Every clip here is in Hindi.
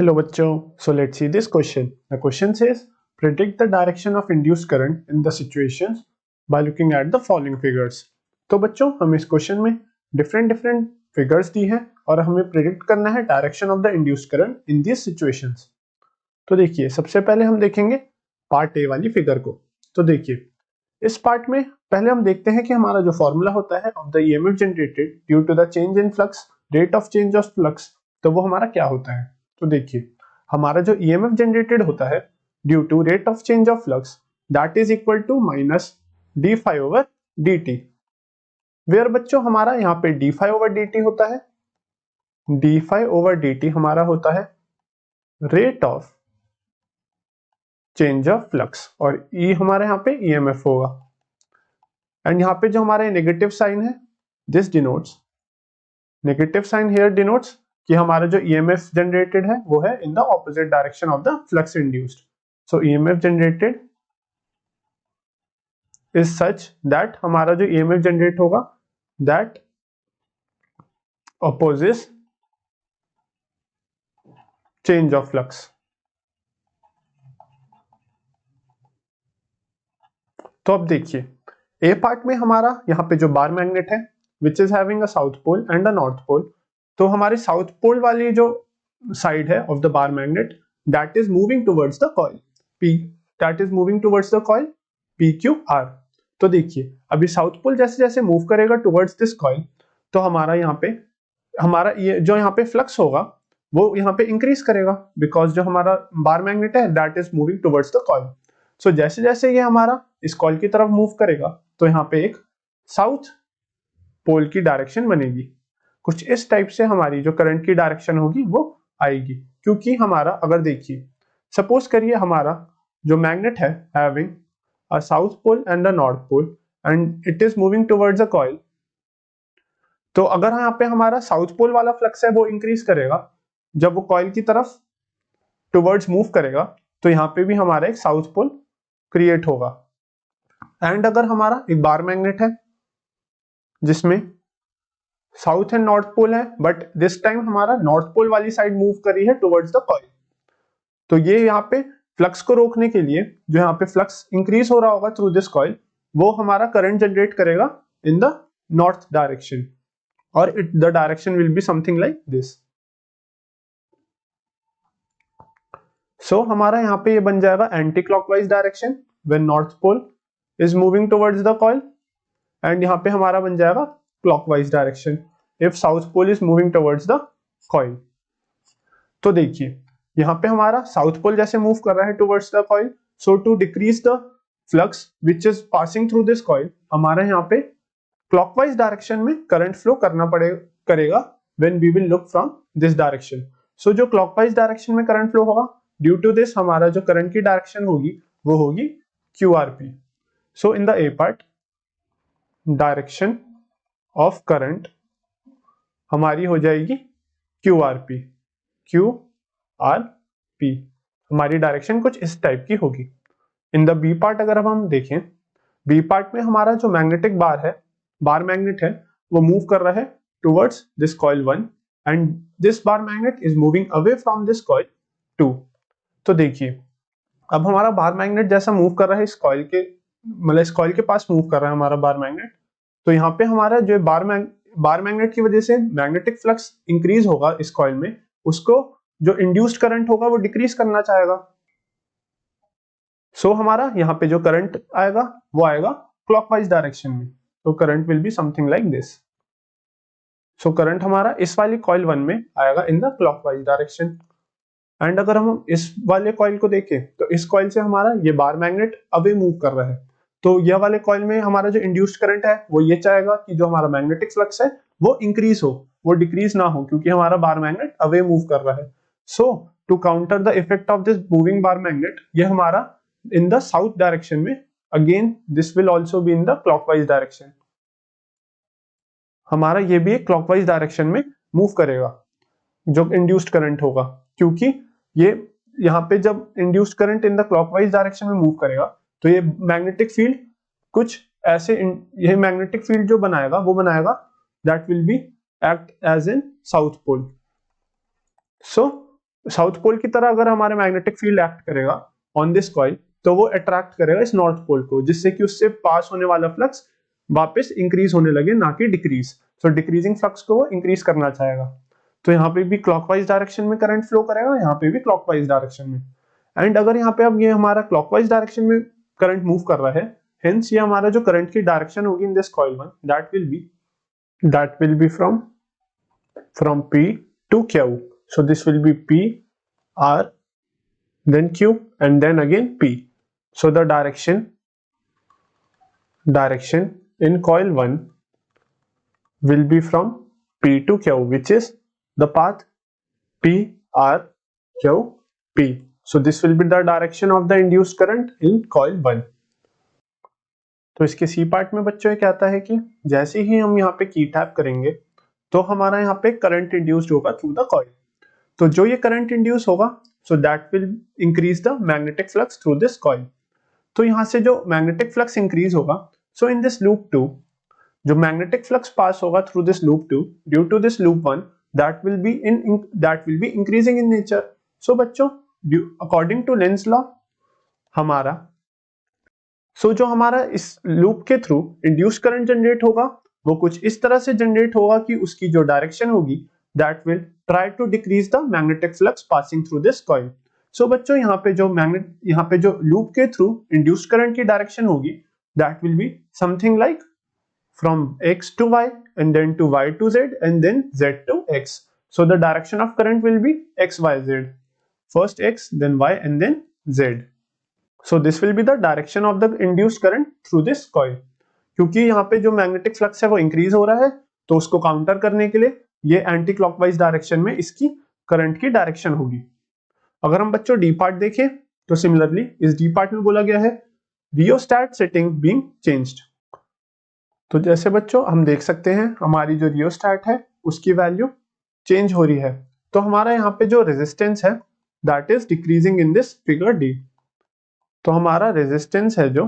Hello बच्चों, so let's see this question. The question says predict the direction of induced current in the situations by looking at the following figures. तो बच्चों हमें इस क्वेश्चन में डिफरेंट फिगर्स दी हैं और हमें प्रिडिक्ट करना है direction of the induced current in this situations. तो देखिए सबसे पहले हम देखेंगे पार्ट ए वाली फिगर को. तो देखिए इस पार्ट में पहले हम देखते हैं कि हमारा जो फॉर्मूला होता है of the EMF generated due to the change in flux, rate of change of flux, तो वो हमारा क्या होता है. तो देखिए हमारा जो ईएमएफ जनरेटेड होता है due to rate of change of flux that is equal to minus d phi over d t, where बच्चों हमारा यहाँ पे d phi over d t होता है, d phi over d t हमारा होता है rate of change of flux और ई हमारे यहाँ पे ईएमएफ होगा. एंड यहाँ पे जो हमारा नेगेटिव साइन है this denotes, negative sign here denotes कि हमारा जो ईएमएफ जनरेटेड है वो है in the opposite direction of the flux induced. So EMF generated is such that हमारा जो ईएमएफ जनरेट होगा that opposes change of flux. तो अब देखिए ए पार्ट में हमारा यहाँ पे जो बार मैग्नेट है which is having a south pole and a north pole, तो हमारे साउथ पोल वाली जो साइड है of the bar magnet that is moving towards the coil P, that is moving towards the coil P Q R. तो देखिए अभी साउथ पोल जैसे जैसे मूव करेगा टुवर्ड्स दिस कॉइल तो हमारा यहाँ पे हमारा ये जो यहाँ पे फ्लक्स होगा वो यहाँ पे इंक्रीज करेगा बिकॉज जो हमारा बार मैग्नेट है that is moving towards the coil. So जैसे जैसे ये हमारा इस कॉइल की तरफ मूव करेगा तो यहाँ पे एक साउथ पोल की डायरेक्शन बनेगी. कुछ इस टाइप से हमारी जो करंट की डायरेक्शन होगी वो आएगी, क्योंकि हमारा अगर देखिए सपोज करिए हमारा जो मैग्नेट है having a south pole and a north pole and it is moving towards a coil, तो अगर यहाँ पे हमारा साउथ पोल वाला फ्लक्स है वो इंक्रीज करेगा जब वो कॉइल की तरफ टुवर्ड्स मूव करेगा तो यहाँ पे भी हमारा एक साउथ पोल क्रिएट होगा. एंड अगर हमारा एक बार मैग्नेट है जिसमें साउथ एंड नॉर्थ पोल है बट दिस टाइम हमारा नॉर्थ पोल वाली साइड मूव कर रही है टुवर्ड्स द कॉइल, तो ये यहाँ पे फ्लक्स को रोकने के लिए जो यहाँ पे फ्लक्स इंक्रीज हो रहा होगा थ्रू दिस कॉइल वो हमारा करंट जनरेट करेगा इन द नॉर्थ डायरेक्शन और the direction will be something like this. So हमारा यहाँ पे ये बन जाएगा anti clockwise direction when north pole is moving towards the coil and यहाँ पे हमारा बन जाएगा clockwise direction if south pole is moving towards the coil. तो देखिए यहाँ पे हमारा साउथ पोल जैसे मूव कर रहा है towards the coil, so to decrease the flux which is passing through this coil हमारा यहाँ पे क्लॉकवाइज डायरेक्शन में करंट फ्लो करना करेगा when we will look from this direction. So जो क्लॉकवाइज डायरेक्शन में करंट फ्लो होगा ड्यू टू दिस हमारा जो करंट की डायरेक्शन होगी वो होगी Q R P. So in the A part direction of current हमारी हो जाएगी Q R P, Q R P हमारी डायरेक्शन कुछ इस टाइप की होगी. इन द बी पार्ट अगर हम देखें बी पार्ट में हमारा जो मैग्नेटिक बार है, बार मैग्नेट है वो मूव कर रहा है towards this coil 1 and this bar magnet is moving away from this coil 2. तो देखिए अब हमारा बार मैग्नेट जैसा मूव कर रहा है इस कॉइल के, मतलब इस कॉइल के पास मूव कर रहा है हमारा बार मैग्नेट, तो यहाँ पे हमारा जो बार मैग्नेट की वजह से मैग्नेटिक फ्लक्स इंक्रीज होगा इस कॉइल में, उसको जो इंड्यूस्ड करंट होगा वो डिक्रीज करना चाहेगा. सो हमारा यहाँ पे जो करंट आएगा वो आएगा क्लॉकवाइज डायरेक्शन में, तो current will be something like this. So current हमारा इस वाली कॉइल 1 में आएगा इन द क्लॉकवाइज डायरेक्शन. एंड अगर हम इस वाले कॉइल को देखें तो इस कॉइल से हमारा ये बार मैग्नेट अवे मूव कर रहा है, तो यह वाले कॉइल में हमारा जो इंड्यूस्ड करंट है वो ये चाहेगा कि जो हमारा मैग्नेटिक फ्लक्स है वो इंक्रीज हो, वो डिक्रीज ना हो, क्योंकि हमारा बार मैग्नेट अवे मूव कर रहा है. So to counter the effect of this moving bar magnet ये हमारा इन द साउथ डायरेक्शन में again this will also be in the clockwise direction, हमारा ये भी एक क्लॉकवाइज डायरेक्शन में मूव करेगा जो इंड्यूस्ड करंट होगा, क्योंकि ये यहाँ पे जब induced current in the clockwise direction में मूव करेगा तो ये मैग्नेटिक फील्ड कुछ ऐसे ये मैग्नेटिक फील्ड जो बनाएगा वो बनाएगा that will be act as in south pole. So south pole की तरह अगर हमारा मैग्नेटिक फील्ड एक्ट करेगा ऑन दिस कॉइल, तो वो अट्रैक्ट करेगा इस नॉर्थ पोल को, जिससे कि उससे पास होने वाला फ्लक्स वापस इंक्रीज होने लगे, ना कि डिक्रीज। सो डिक्रीजिंग फ्लक्स को वो इंक्रीज करना चाहेगा। तो यहाँ पे भी क्लॉकवाइज डायरेक्शन में करंट फ्लो करेगा, यहाँ पे भी क्लॉकवाइज डायरेक्शन में। एंड अगर यहाँ पे अब ये हमारा क्लॉकवाइज डायरेक्शन में करंट मूव कर रहा है, हेंस ये हमारा जो करंट की डायरेक्शन होगी in this coil one, that will B from P to Q. So this will be P, R, then Q, and then again P. So the direction in coil 1 will be from P to Q, which is the path P, R, Q, P. So this will be the direction of the induced current in coil 1. तो इसके सी पार्ट में बच्चों ये कहता है कि जैसे ही हम यहाँ पे की टैप करेंगे तो हमारा यहाँ पे करंट इंड्यूस्ड होगा थ्रू द कॉइल। तो जो ये करंट इंड्यूस होगा, so that will increase the magnetic flux through this coil. तो यहाँ से जो मैग्नेटिक फ्लक्स इंक्रीज होगा, सो इन दिस लूप 2 जो मैग्नेटिक फ्लक्स पास होगा through this loop 2 due to this loop 1, that will be increasing in nature. So बच्चों, अकॉर्डिंग टू लेंज लॉ हमारा जो हमारा इस लूप के थ्रू इंड्यूस करंट जनरेट होगा, वो कुछ इस तरह से जनरेट होगा कि उसकी जो डायरेक्शन होगी that will try to decrease the magnetic flux passing through this coil. So बच्चों, यहाँ पे जो लूप के थ्रू इंड्यूस्ड करंट की डायरेक्शन होगी that will be something like from x to y and then to y to z and then z to x. So the direction of current will be x, y, z. First x, then y, and then z. So this will be the direction of the induced current through this coil. क्योंकि यहाँ पे जो मैग्नेटिक फ्लक्स है वो इंक्रीज हो रहा है, तो उसको काउंटर करने के लिए ये एंटी क्लॉकवाइज डायरेक्शन में इसकी करंट की डायरेक्शन होगी। अगर हम बच्चों डी पार्ट देखें तो सिमिलरली इस डी पार्ट में बोला गया है रियोस्टैट सेटिंग बीइंग चेंज्ड। तो जैसे बच्चों हम देख सकते हैं हमारी जो रियोस्टैट है उसकी वैल्यू चेंज हो रही है, तो हमारा यहाँ पे जो रेजिस्टेंस है that is decreasing in this figure D. तो हमारा रेजिस्टेंस है जो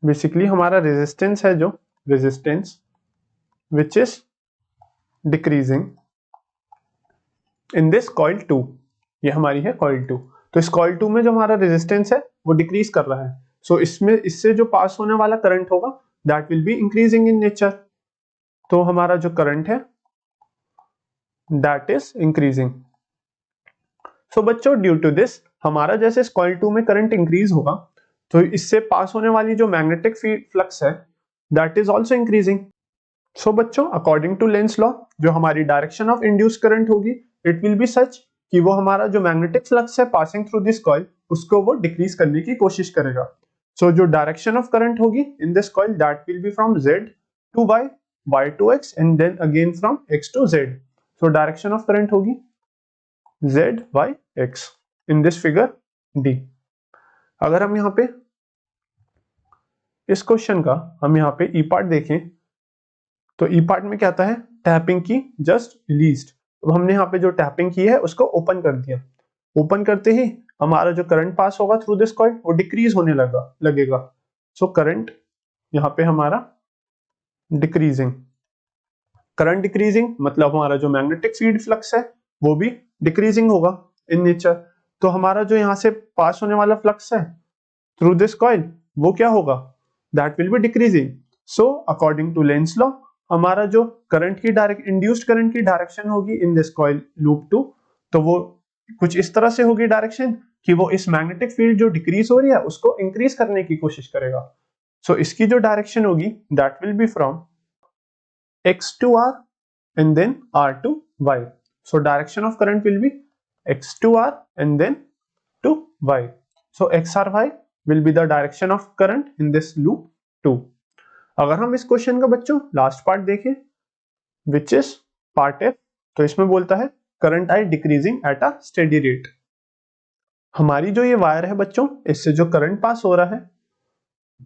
बेसिकली हमारा रेजिस्टेंस है जो resistance which is decreasing in this coil 2, ये हमारी है कॉइल 2। तो इस कॉइल 2 में जो हमारा रेजिस्टेंस है वो डिक्रीज कर रहा है, सो इसमें इससे जो पास होने वाला करंट होगा that will be increasing in nature. तो हमारा जो करंट है दैट इज इंक्रीजिंग। सो बच्चों, ड्यू टू दिस हमारा जैसे इस कॉइल 2 में करंट इंक्रीज होगा, तो इससे पास होने वाली जो मैग्नेटिक फ्लक्स है दैट इज आल्सो इंक्रीजिंग। सो बच्चों, अकॉर्डिंग टू लेंज लॉ जो हमारी डायरेक्शन ऑफ इंड्यूस्ड करंट होगी इट विल बी सच कि वो हमारा जो मैग्नेटिक फ्लक्स है पासिंग थ्रू दिस कॉइल उसको वो डिक्रीज करने की कोशिश करेगा। सो जो डायरेक्शन ऑफ करंट होगी in this coil that will be from z to y, y to x and then again from x to z। So direction of current होगी z, y, x in this figure d। अगर हम यहाँ पे इस क्वेश्चन का हम यहाँ पे ई पार्ट देखें तो ई पार्ट में क्या आता है टैपिंग की जस्ट रिलीज्ड। अब हमने यहाँ पे जो टैपिंग की है उसको ओपन कर दिया, ओपन करते ही हमारा जो करंट पास होगा थ्रू दिस कॉइल वो डिक्रीज होने लगेगा। सो करंट यहाँ पे हमारा डिक्रीजिंग, करंट डिक्रीजिंग मतलब हमारा जो मैग्नेटिक फील्ड फ्लक्स है वो भी डिक्रीजिंग होगा इन नेचर। तो हमारा जो यहाँ से पास होने वाला फ्लक्स है थ्रू दिस कॉइल वो क्या होगा that will be decreasing. So according to Lenz law हमारा जो करंट की इंड्यूस्ड करंट की डायरेक्शन होगी इन दिस कॉइल लूप 2, तो वो कुछ इस तरह से होगी डायरेक्शन कि वो इस मैग्नेटिक फील्ड जो डिक्रीज हो रही है उसको इंक्रीज करने की कोशिश करेगा। सो इसकी जो डायरेक्शन होगी that will be from x to r and then r to y. So direction of current will be x to r and then to y. So x r y will be the direction of current in this loop 2. अगर हम इस क्वेश्चन का बच्चों लास्ट पार्ट देखें विच इज पार्ट एफ, तो इसमें बोलता है current I decreasing at a steady rate. हमारी जो ये वायर है बच्चों इससे जो करंट पास हो रहा है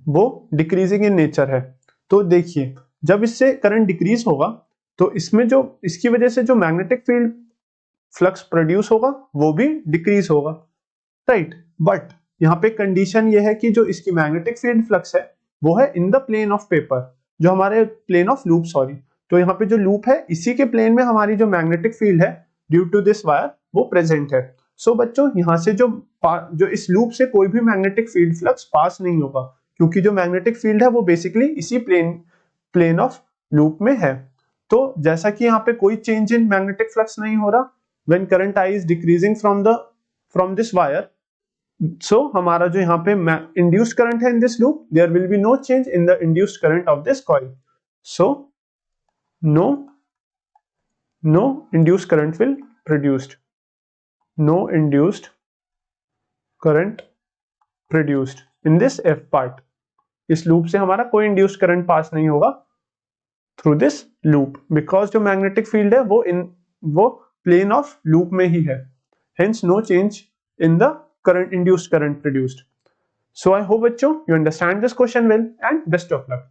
वो डिक्रीजिंग इन नेचर है। तो देखिए जब इससे करंट डिक्रीज होगा तो इसमें जो इसकी वजह से जो मैग्नेटिक फील्ड फ्लक्स प्रोड्यूस होगा वो भी डिक्रीज होगा, राइट। बट यहाँ पे कंडीशन ये है कि जो इसकी मैग्नेटिक फील्ड फ्लक्स है वो है in the plane of paper, जो हमारे प्लेन ऑफ लूप सॉरी। तो यहाँ पे जो लूप है इसी के प्लेन में हमारी जो मैग्नेटिक फील्ड है ड्यू टू दिस वायर वो प्रेजेंट है। सो बच्चों यहाँ से जो इस लूप से कोई भी मैग्नेटिक फील्ड फ्लक्स पास नहीं होगा, क्योंकि जो मैग्नेटिक फील्ड है वो बेसिकली इसी प्लेन ऑफ लूप में है। तो जैसा कि यहाँ पे कोई चेंज इन मैग्नेटिक फ्लक्स नहीं हो रहा when current I is decreasing from this wire, so हमारा जो यहाँ पे इंड्यूस्ड करंट है in this loop, there will be no change in the induced current of this coil. So no induced current will produced, no induced current produced in this F part। इस लूप से हमारा कोई इंड्यूस्ड करंट पास नहीं होगा थ्रू दिस लूप, बिकॉज जो मैग्नेटिक फील्ड है वो प्लेन ऑफ लूप में ही है, hence no change in the current induced current produced। So I hope बच्चों you understand this question well and best of luck।